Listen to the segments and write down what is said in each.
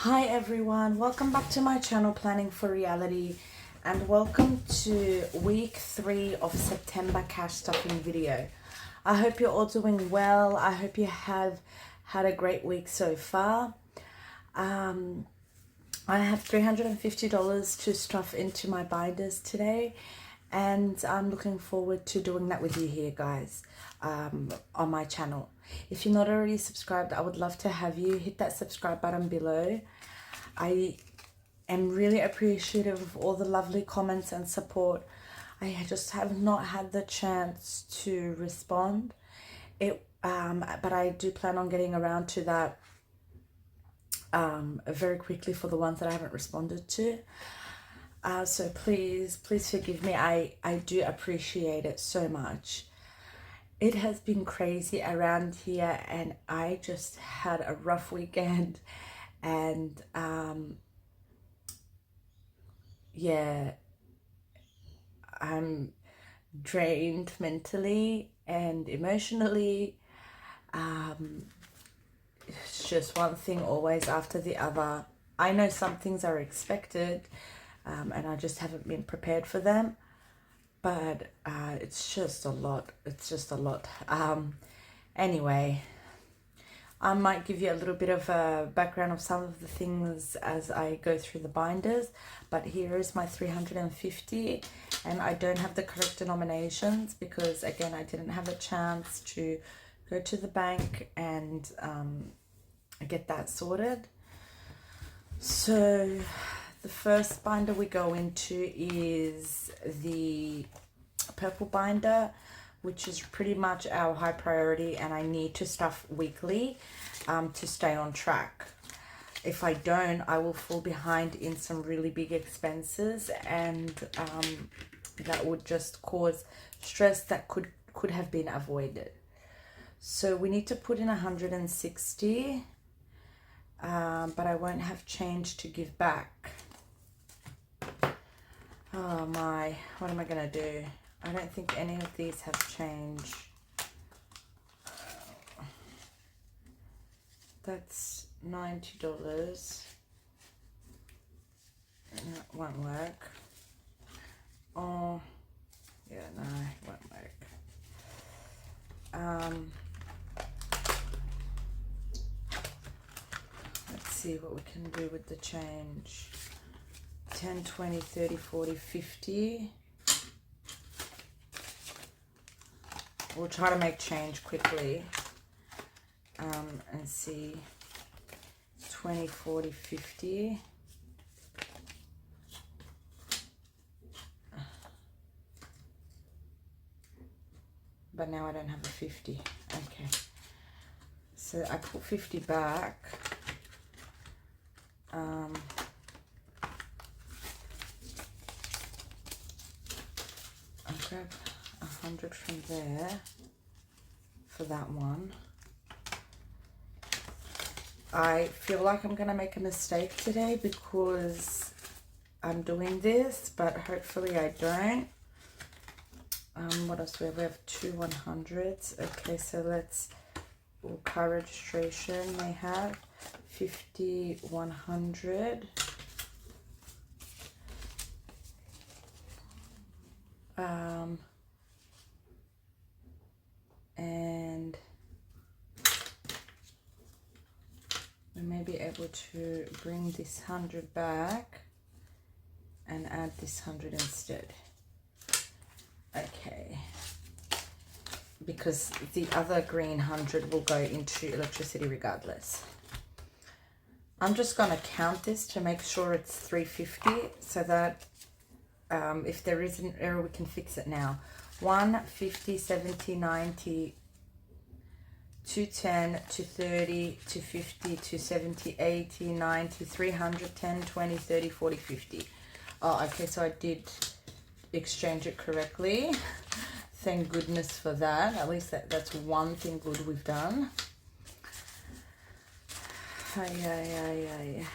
Hi everyone, welcome back to my channel Planning for Reality, and welcome to week 3 of September cash stuffing video. I hope you're all doing well. I hope you have had a great week so far. I have $350 to stuff into my binders today, and I'm looking forward to doing that with you here, guys, on my channel. If you're not already subscribed, I would love to have you hit that subscribe button below. I am really appreciative of all the lovely comments and support. I just have not had the chance to respond. But I do plan on getting around to that very quickly for the ones that I haven't responded to. So please forgive me. I do appreciate it so much. It has been crazy around here, and I just had a rough weekend, and yeah, I'm drained mentally and emotionally. It's just one thing always after the other. I know some things are expected, and I just haven't been prepared for them. But it's just a lot. It's just a lot. Anyway, I might give you a little bit of a background of some of the things as I go through the binders. But here is my 350, and I don't have the correct denominations because, again, I didn't have a chance to go to the bank and get that sorted. So the first binder we go into is the purple binder, which is pretty much our high priority, and I need to stuff weekly to stay on track. If I don't, I will fall behind in some really big expenses, and that would just cause stress that could have been avoided. So we need to put in 160, but I won't have change to give back. Oh my, what am I gonna do? I don't think any of these have change. That's $90. That won't work. Oh, yeah, no, it won't work. Let's see what we can do with the change. 10, 20, 30, 40, 50. We'll try to make change quickly and see. 20, 40, 50. But now I don't have a 50. Okay. So I put 50 back. I'll grab 100 from there for that one. I feel like I'm gonna make a mistake today because I'm doing this, but hopefully I don't. What else do we have? We have 2 100s. Okay, so let's, car registration they have 50, 100. And we may be able to bring this 100 back and add this 100 instead. Okay, because the other green 100 will go into electricity regardless. I'm just going to count this to make sure it's 350 so that if there is an error, we can fix it now. 1, 50, 70, 90, 210, 230, 250, 270, 80, 90, 300, 10, 20, 30, 40, 50. Oh, okay, so I did exchange it correctly. Thank goodness for that. At least that's one thing good we've done. Ay.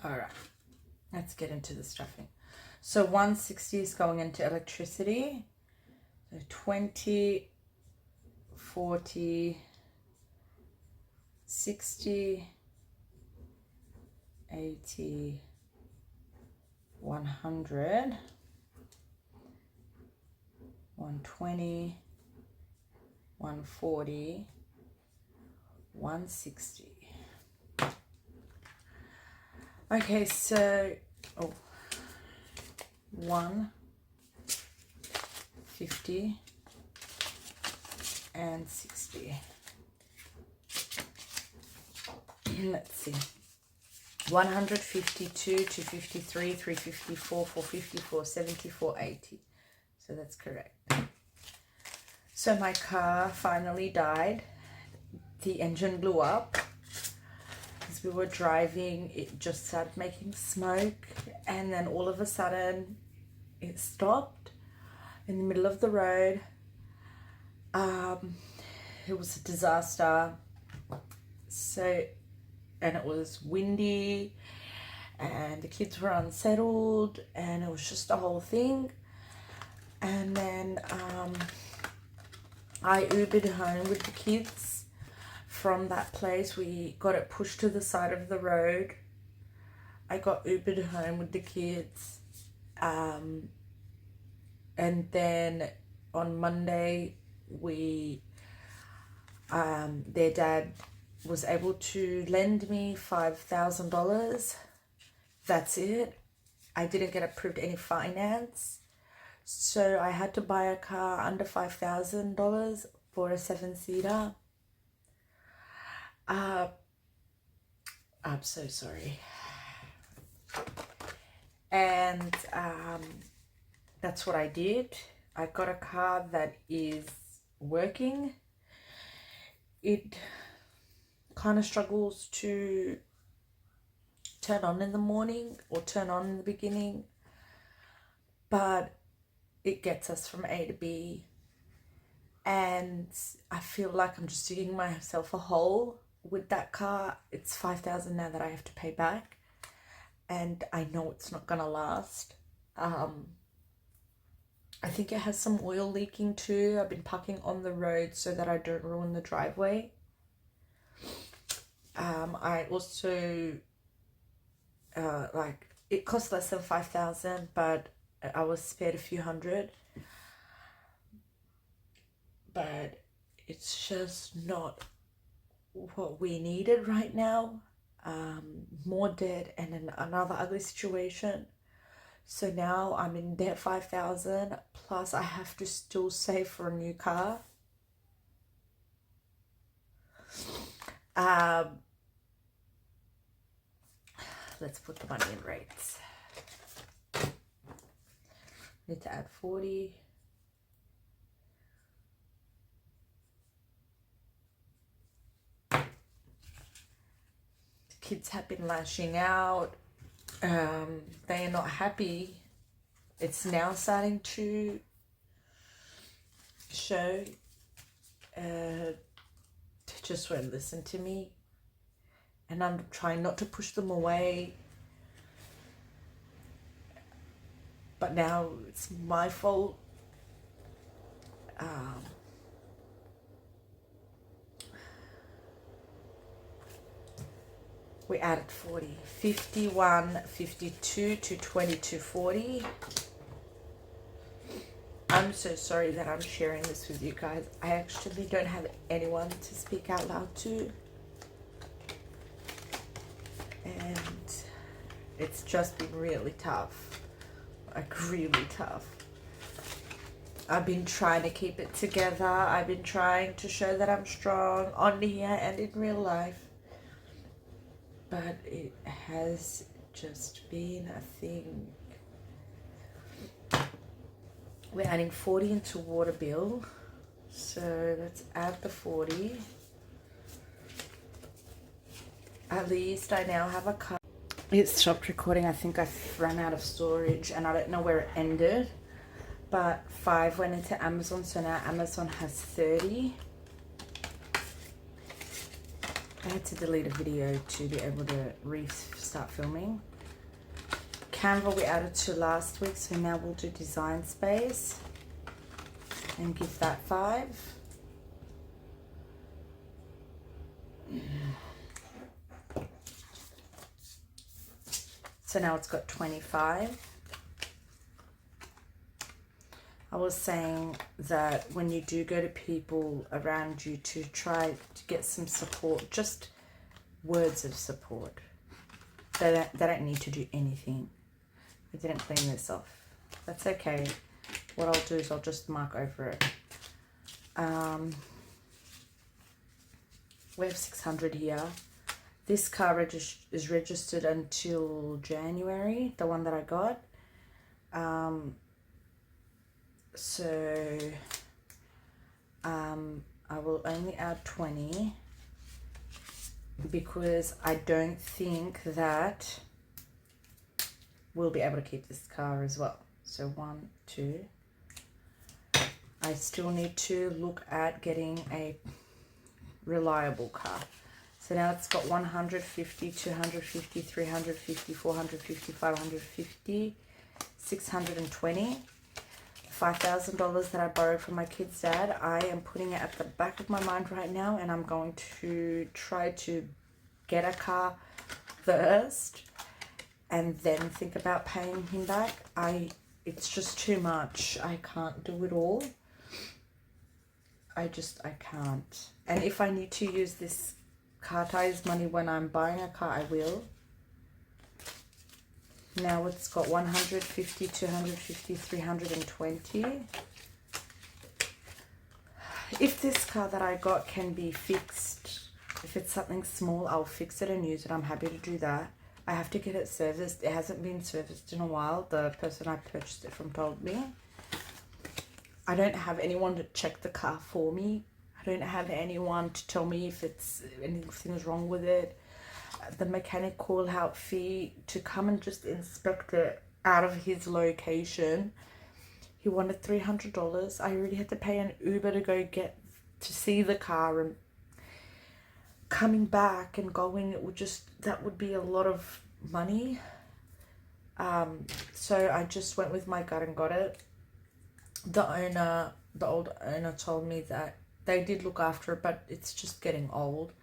All right, let's get into the stuffing. So 160 is going into electricity. So 20, 40, 60, 80, 100, 120, 140, 160. Okay, so 150 and 60. Let's see. 152, 253, 354, 454, 74, 80. So that's correct. So my car finally died. The engine blew up. As we were driving, it just started making smoke, and then all of a sudden it stopped in the middle of the road. It was a disaster. So, and it was windy, and the kids were unsettled, and it was just a whole thing. And then I Ubered home with the kids from that place. We got it pushed to the side of the road. I got Ubered home with the kids. And then on Monday, their dad was able to lend me $5,000. That's it. I didn't get approved any finance. So I had to buy a car under $5,000 for a 7-seater. I'm so sorry. And that's what I did. I got a car that is working. It kind of struggles to turn on in the morning or turn on in the beginning, but it gets us from A to B, and I feel like I'm just digging myself a hole with that car. It's $5,000 now that I have to pay back, and I know it's not gonna last. I think it has some oil leaking too. I've been parking on the road so that I don't ruin the driveway. I also it cost less than $5,000, but I was spared a few hundred. But it's just not what we needed right now. More debt and another ugly situation. So now I'm in debt $5,000, plus I have to still save for a new car. Let's put the money in rates. Need to add 40. The kids have been lashing out. They are not happy. It's now starting to show. They just won't listen to me, and I'm trying not to push them away. But now it's my fault. We added 40, 51, 52 to 22.40. I'm so sorry that I'm sharing this with you guys. I actually don't have anyone to speak out loud to. And it's just been really tough. Like really tough. I've been trying to keep it together. I've been trying to show that I'm strong on here and in real life. But it has just been a thing. We're adding 40 into water bill. So let's add the 40. At least I now have a car. It stopped recording. I think I ran out of storage and I don't know where it ended. But 5 went into Amazon, so now Amazon has 30. I had to delete a video to be able to restart filming. Canva we added to last week, so now we'll do design space and give that 5. So now it's got 25. I was saying that when you do go to people around you to try to get some support, just words of support. They don't need to do anything. I didn't clean this off. That's okay. What I'll do is I'll just mark over it. We have 600 here. This car is registered until January, the one that I got. I will only add 20 because I don't think that we'll be able to keep this car as well. So 1, 2. I still need to look at getting a reliable car. So now it's got 150, 250, 350, 450, 550, 620. $5,000 that I borrowed from my kid's dad, I am putting it at the back of my mind right now, and I'm going to try to get a car first and then think about paying him back. It's just too much. I can't do it all. I can't. And if I need to use this car tires money when I'm buying a car, I will. Now it's got 150, 250, 320. If this car that I got can be fixed, if it's something small, I'll fix it and use it. I'm happy to do that. I have to get it serviced. It hasn't been serviced in a while. The person I purchased it from told me. I don't have anyone to check the car for me. I don't have anyone to tell me if anything's wrong with it. The mechanic call out fee to come and just inspect it out of his location, he wanted $300. I already had to pay an Uber to go to see the car, and coming back and going, that would be a lot of money. So I just went with my gut and got it. The old owner told me that they did look after it, but it's just getting old.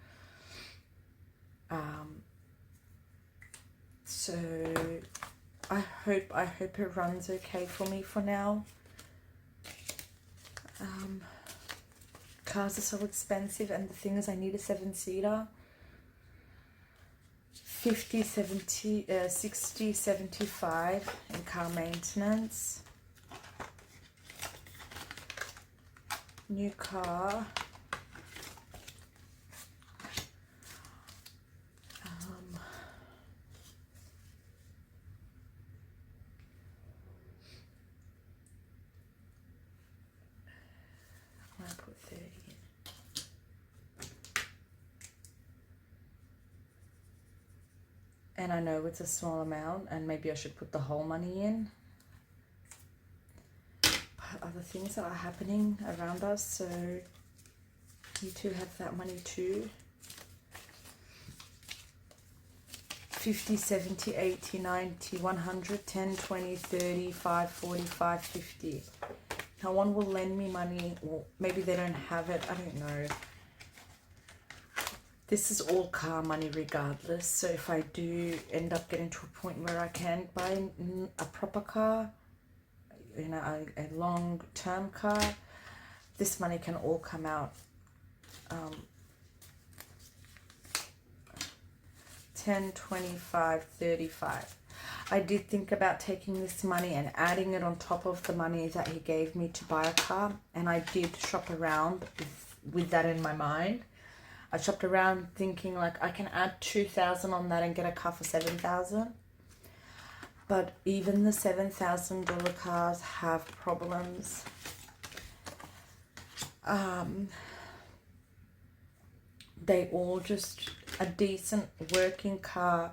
So I hope it runs okay for me for now. Cars are so expensive, and the thing is I need a 7-seater. 50, 70, 60, 75 in car maintenance. New car. I put 30 in. And I know it's a small amount, and maybe I should put the whole money in. But other things that are happening around us, so you two have that money too. 50, 70, 80, 90, 100, 10, 20, 30, 5, 45, 50. No one will lend me money, or maybe they don't have it, I don't know. This is all car money regardless, so if I do end up getting to a point where I can buy a proper car, you know, a long-term car, this money can all come out. 10, 25, 35. I did think about taking this money and adding it on top of the money that he gave me to buy a car, and I did shop around with that in my mind. I shopped around thinking like I can add $2,000 on that and get a car for $7,000. But even the $7,000 cars have problems. They all just a decent working car.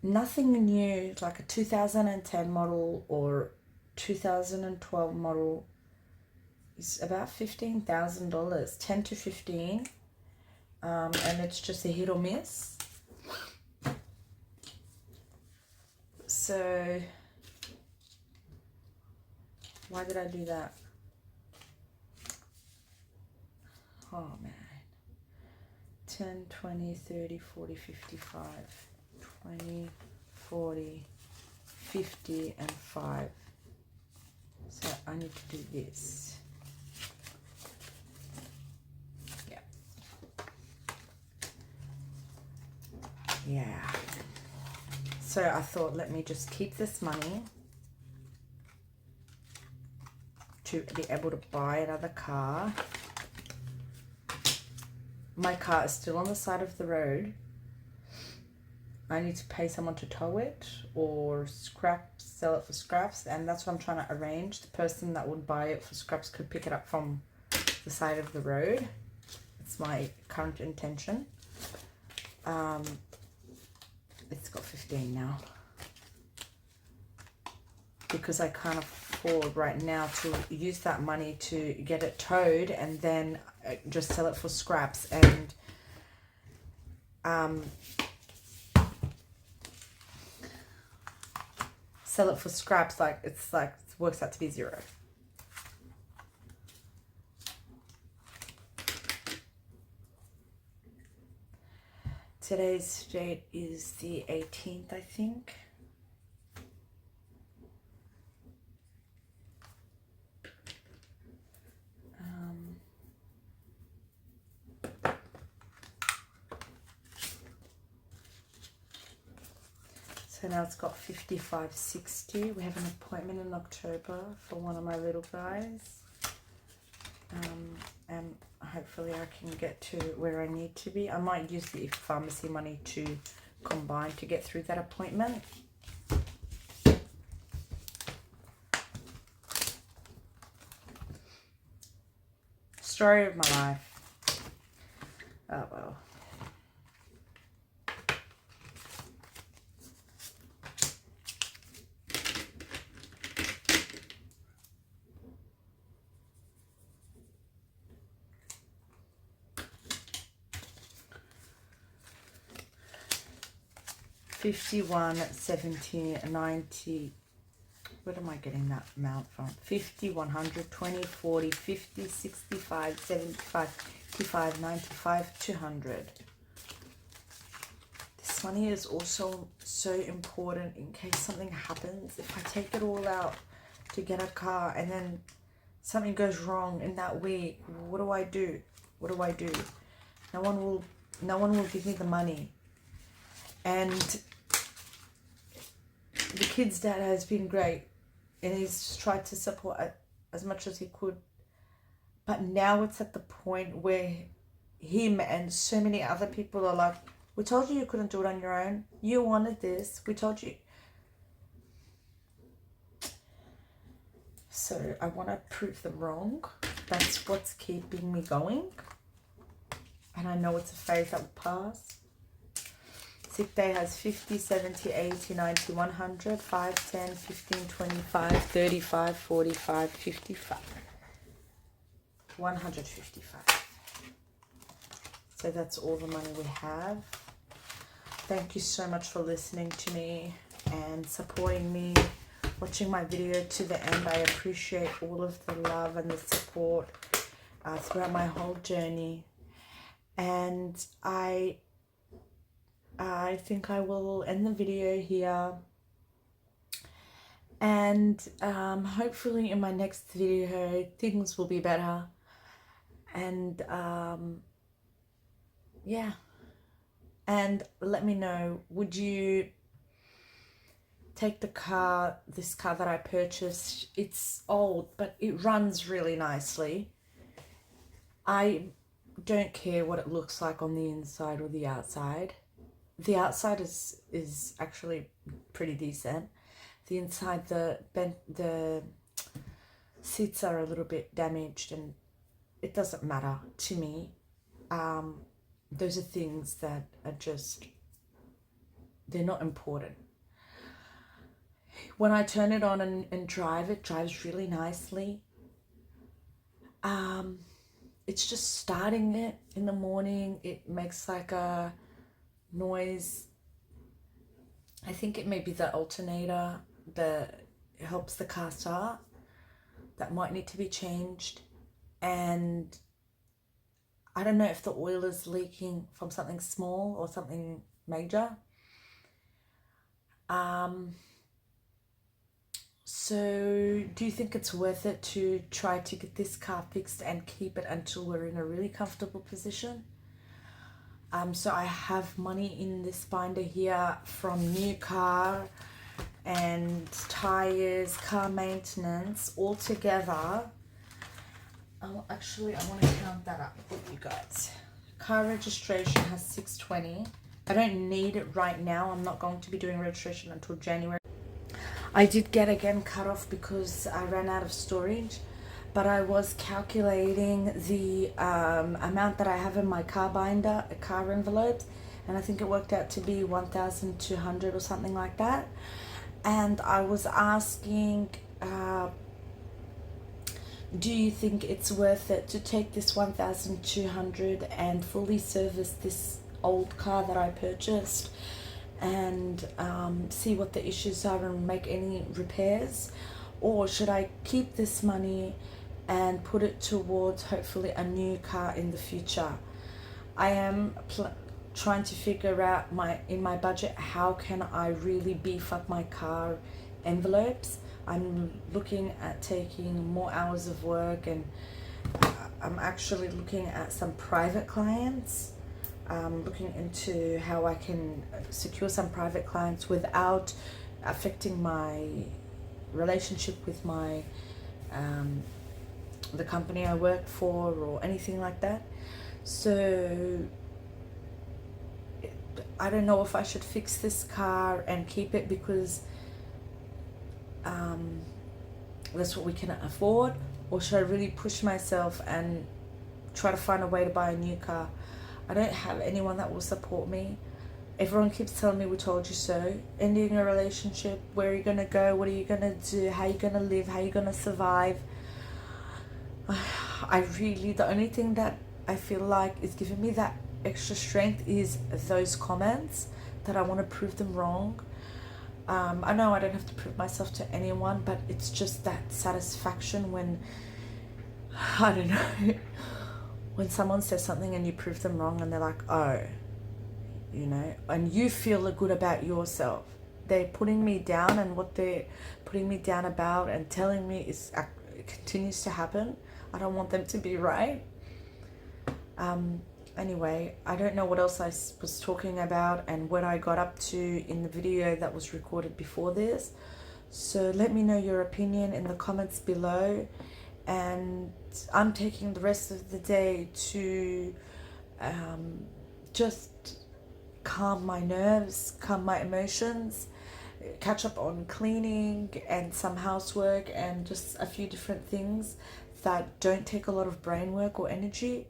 Nothing new, like a 2010 model or 2012 model is about $15,000, 10 to 15, and it's just a hit or miss. So why did I do that? Oh man. 10, 20, 30, 40, 55, 20, 40, 50, and 5. So I need to do this. Yeah. Yeah. So I thought, let me just keep this money to be able to buy another car. My car is still on the side of the road. I need to pay someone to tow it or sell it for scraps, and that's what I'm trying to arrange. The person that would buy it for scraps could pick it up from the side of the road. It's my current intention. It's got 15 now. Because I can't afford right now to use that money to get it towed and then just sell it for scraps and sell it for scraps. Like it works out to be 0. Today's date is the 18th, I think. So now it's got 55.60. We have an appointment in October for one of my little guys. And hopefully I can get to where I need to be. I might use the pharmacy money to combine to get through that appointment. Story of my life. Oh well. $51, $70, $90. Where am I getting that amount from? 50, 100, 20, 40, 50, 65, 75, 55, 95, 200. This money is also so important in case something happens. If I take it all out to get a car and then something goes wrong in that week, what do I do? What do I do? No one will give me the money. And the kid's dad has been great and he's tried to support as much as he could. But now it's at the point where him and so many other people are like, we told you couldn't do it on your own. You wanted this. We told you. So I want to prove them wrong. That's what's keeping me going. And I know it's a phase that will pass. Sick day has 50, 70, 80, 90, 100, 5, 10, 15, 25, 35, 45, 55. 155. So that's all the money we have. Thank you so much for listening to me and supporting me, watching my video to the end. I appreciate all of the love and the support throughout my whole journey. And I think I will end the video here. And hopefully in my next video, things will be better. And yeah. And let me know, would you take this car that I purchased? It's old, but it runs really nicely. I don't care what it looks like on the inside or the outside. The outside is actually pretty decent. The inside, the seats are a little bit damaged, and it doesn't matter to me. Those are things that are just, they're not important. When I turn it on and drive, it drives really nicely. It's just starting it in the morning. It makes like a noise. I think it may be the alternator that helps the car start that might need to be changed. And I don't know if the oil is leaking from something small or something major. So do you think it's worth it to try to get this car fixed and keep it until we're in a really comfortable position? So I have money in this binder here from new car and tires, car maintenance, all together. Oh, actually, I want to count that up with you guys. Car registration has $620. I don't need it right now. I'm not going to be doing registration until January. I did get again cut off because I ran out of storage, but I was calculating the amount that I have in my car binder, car envelope, and I think it worked out to be 1,200 or something like that. And I was asking, do you think it's worth it to take this 1,200 and fully service this old car that I purchased and see what the issues are and make any repairs? Or should I keep this money and put it towards hopefully a new car in the future? I am trying to figure out in my budget, how can I really beef up my car envelopes. I'm looking at taking more hours of work, and I'm actually looking at some private clients. Looking into how I can secure some private clients without affecting my relationship with my the company I work for or anything like that. So I don't know if I should fix this car and keep it because that's what we can afford, or should I really push myself and try to find a way to buy a new car? I don't have anyone that will support me. Everyone keeps telling me, we told you so. Ending a relationship, where are you going to go? What are you going to do? How are you going to live? How are you going to survive? The only thing that I feel like is giving me that extra strength is those comments that I want to prove them wrong. I know I don't have to prove myself to anyone, but it's just that satisfaction when, I don't know, when someone says something and you prove them wrong and they're like, oh, you know, and you feel good about yourself. They're putting me down, and what they're putting me down about and telling me it continues to happen. I don't want them to be right. Anyway, I don't know what else I was talking about and what I got up to in the video that was recorded before this. So let me know your opinion in the comments below. And I'm taking the rest of the day to just calm my nerves, calm my emotions, catch up on cleaning and some housework and just a few different things that don't take a lot of brain work or energy.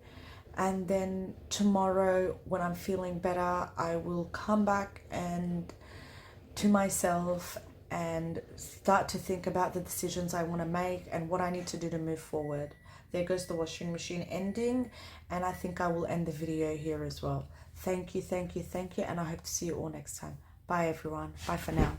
And then tomorrow, when I'm feeling better, I will come back and to myself and start to think about the decisions I want to make and what I need to do to move forward. There goes the washing machine ending, and I think I will end the video here as well. Thank you, and I hope to see you all next time. Bye everyone. Bye for now.